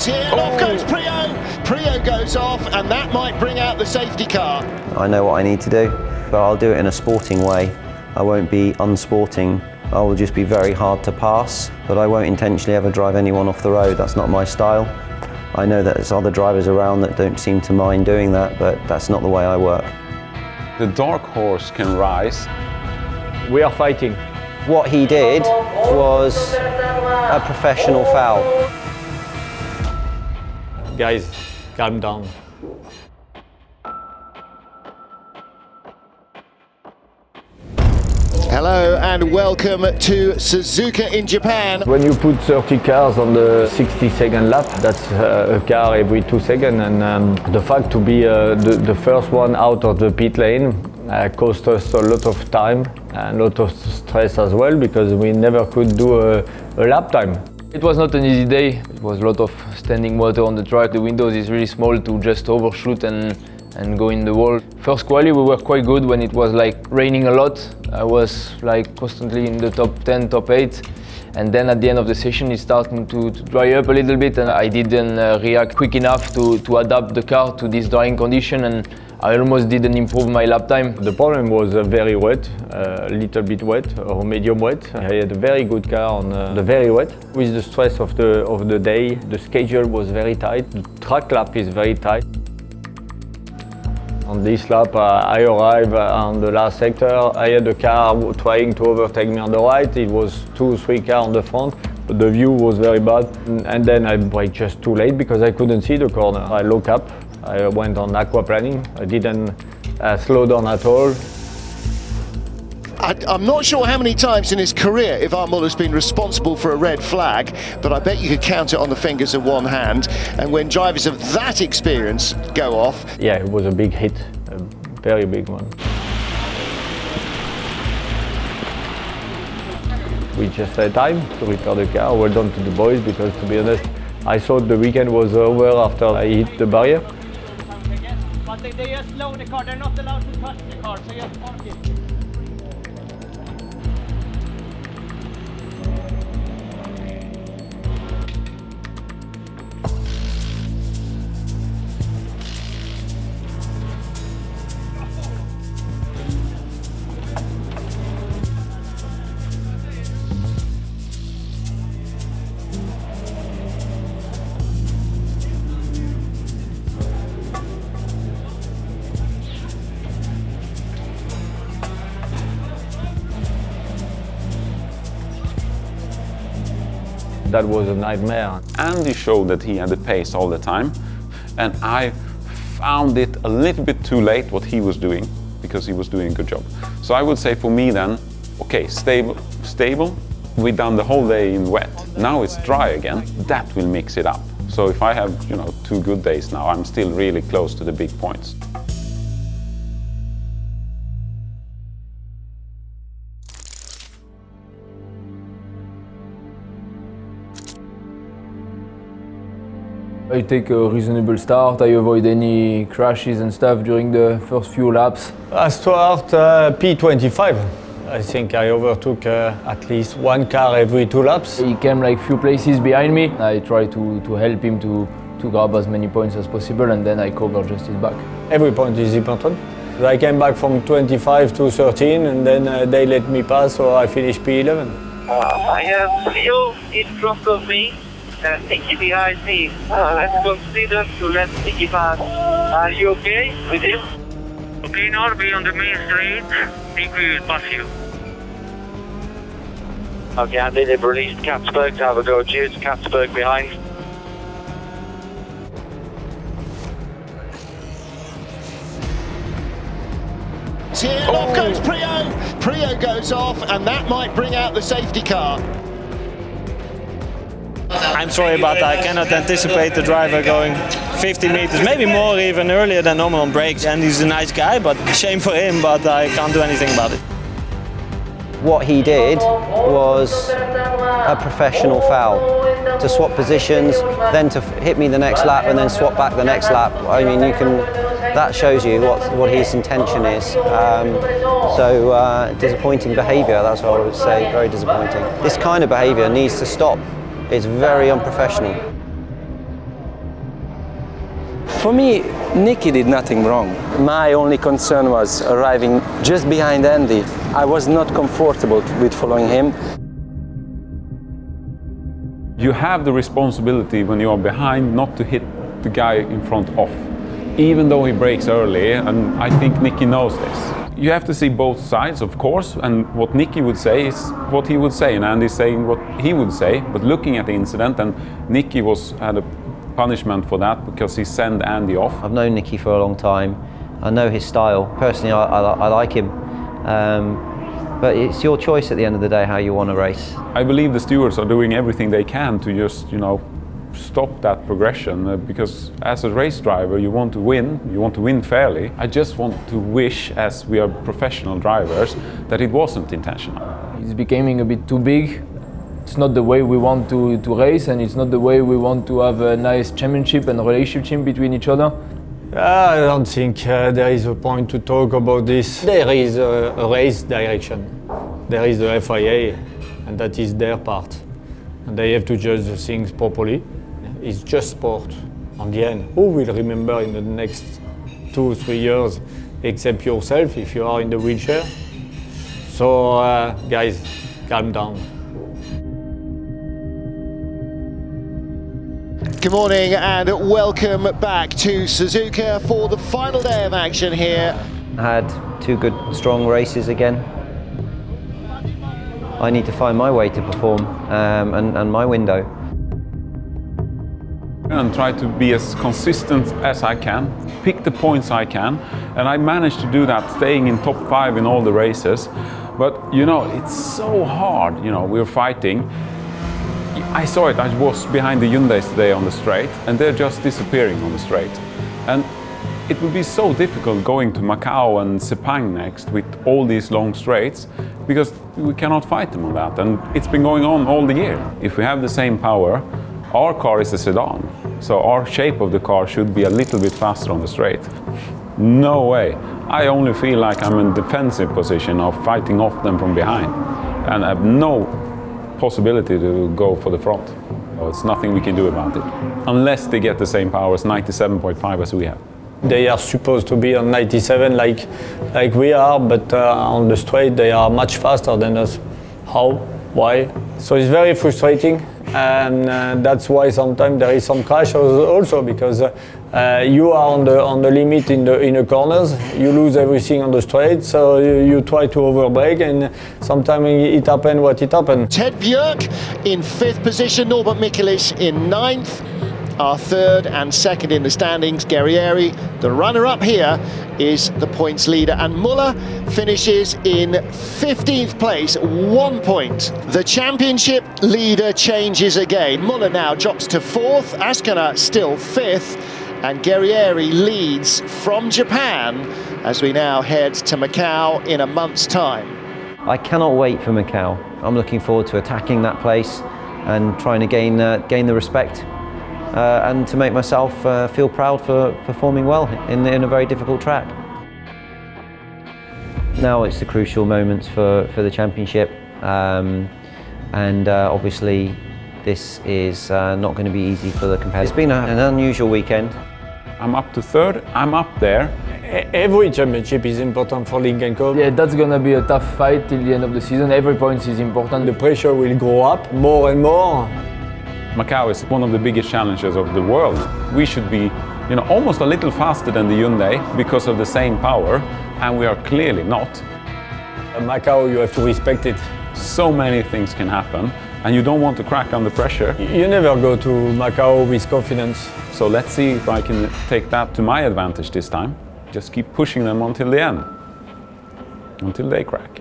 And off goes Prio. Prio goes off, and that might bring out the safety car. I know what I need to do, but I'll do it in a sporting way. I won't be unsporting. I will just be very hard to pass, but I won't intentionally ever drive anyone off the road. That's not my style. I know that there's other drivers around that don't seem to mind doing that, but that's not the way I work. The dark horse can rise. We are fighting. What he did was a professional foul. Guys, calm down. Hello and welcome to Suzuka in Japan. When you put 30 cars on the 60-second lap, that's a car every 2 seconds, and the fact to be the first one out of the pit lane cost us a lot of time and a lot of stress as well, because we never could do a lap time. It was not an easy day. It was a lot of standing water on the track. The windows is really small to just overshoot and go in the wall. First quali we were quite good when it was like raining a lot. I was like constantly in the top 10, top 8. And then at the end of the session it's starting to dry up a little bit, and I didn't react quick enough to adapt the car to this drying condition, and I almost didn't improve my lap time. The problem was very wet, a little bit wet or medium wet. I had a very good car on the very wet. With the stress of the day, the schedule was very tight. The track lap is very tight. On this lap, I arrived on the last sector. I had a car trying to overtake me on the right. It was 2-3 cars on the front, but the view was very bad. And then I braked just too late because I couldn't see the corner. I looked up. I went on aquaplaning. I didn't slow down at all. I'm not sure how many times in his career Ivan Muller's been responsible for a red flag, but I bet you could count it on the fingers of one hand. And when drivers of that experience go off... Yeah, it was a big hit, a very big one. We just had time to repair the car. Well done to the boys, because to be honest, I thought the weekend was over after I hit the barrier. But they just load the car, they're not allowed to touch the car, so just park it. That was a nightmare. Andy showed that he had the pace all the time, and I found it a little bit too late what he was doing, because he was doing a good job. So I would say for me then, okay, stable. We done the whole day in wet. Now it's dry again. That will mix it up. So if I have, 2 good days now, I'm still really close to the big points. I take a reasonable start. I avoid any crashes and stuff during the first few laps. I start P25. I think I overtook at least 1 car every 2 laps. He came like few places behind me. I try to help him to grab as many points as possible, and then I cover just his back. Every point is important. I came back from 25 to 13, and then they let me pass, so I finished P11. I have Leo in front of me. Sticky behind me. Let's consider to let Sticky pass. Are you okay with him? Okay, now be on the main street. Think we will pass you. Okay, Andy, they've released Katzberg to have a go. Cheers, Katzberg behind. And off goes Prio. Prio goes off, and that might bring out the safety car. I'm sorry, but I cannot anticipate the driver going 50 meters, maybe more even earlier than normal on brakes. And he's a nice guy, but shame for him, but I can't do anything about it. What he did was a professional foul. To swap positions, then to hit me the next lap and then swap back the next lap. I mean, that shows you what his intention is. Disappointing behaviour, that's what I would say, very disappointing. This kind of behaviour needs to stop. It's very unprofessional. For me, Nicky did nothing wrong. My only concern was arriving just behind Andy. I was not comfortable with following him. You have the responsibility when you are behind not to hit the guy in front off, even though he brakes early, and I think Nicky knows this. You have to see both sides, of course, and what Nicky would say is what he would say, and Andy's saying what he would say, but looking at the incident, and Nicky had a punishment for that because he sent Andy off. I've known Nicky for a long time. I know his style. Personally, I like him. But it's your choice at the end of the day how you want to race. I believe the stewards are doing everything they can to just, stop that progression because as a race driver you want to win fairly. I just want to wish, as we are professional drivers, that it wasn't intentional. It's becoming a bit too big. It's not the way we want to race, and it's not the way we want to have a nice championship and relationship between each other. I don't think there is a point to talk about this. There is a race direction. There is the FIA, and that is their part. And they have to judge the things properly. It's just sport. On the end, who will remember in the next 2 or 3 years except yourself if you are in the wheelchair? So guys, calm down. Good morning and welcome back to Suzuka for the final day of action here. I had 2 good, strong races again. I need to find my way to perform and my window. And try to be as consistent as I can, pick the points I can, and I managed to do that, staying in top 5 in all the races. But it's so hard, we're fighting. I saw it, I was behind the Hyundais today on the straight, and they're just disappearing on the straight. And it would be so difficult going to Macau and Sepang next with all these long straights, because we cannot fight them on that, and it's been going on all the year. If we have the same power, our car is a sedan, so our shape of the car should be a little bit faster on the straight. No way. I only feel like I'm in defensive position of fighting off them from behind, and I have no possibility to go for the front. So it's nothing we can do about it, unless they get the same power as 97.5 as we have. They are supposed to be on 97 like we are, but on the straight they are much faster than us. How? Why? So it's very frustrating, and that's why sometimes there is some crashes also, because you are on the limit in the corners, you lose everything on the straight, so you try to overbrake, and sometimes it happens what it happens. Ted Björk in 5th position, Norbert Michelisz in 9th. Our 3rd and 2nd in the standings, Guerrieri. The runner-up here is the points leader, and Muller finishes in 15th place, 1 point. The championship leader changes again. Muller now drops to 4th, Askana still 5th, and Guerrieri leads from Japan as we now head to Macau in a month's time. I cannot wait for Macau. I'm looking forward to attacking that place and trying to gain the respect. And to make myself feel proud for performing well in a very difficult track. Now it's the crucial moments for the championship, and obviously this is not going to be easy for the competitors. It's been an unusual weekend. I'm up to 3rd, I'm up there. Every championship is important for Lynk Co. Yeah, that's gonna be a tough fight till the end of the season. Every point is important. The pressure will go up more and more. Macau is one of the biggest challenges of the world. We should be, almost a little faster than the Hyundai because of the same power, and we are clearly not. Macau, you have to respect it. So many things can happen, and you don't want to crack under pressure. You never go to Macau with confidence. So let's see if I can take that to my advantage this time. Just keep pushing them until the end, until they crack.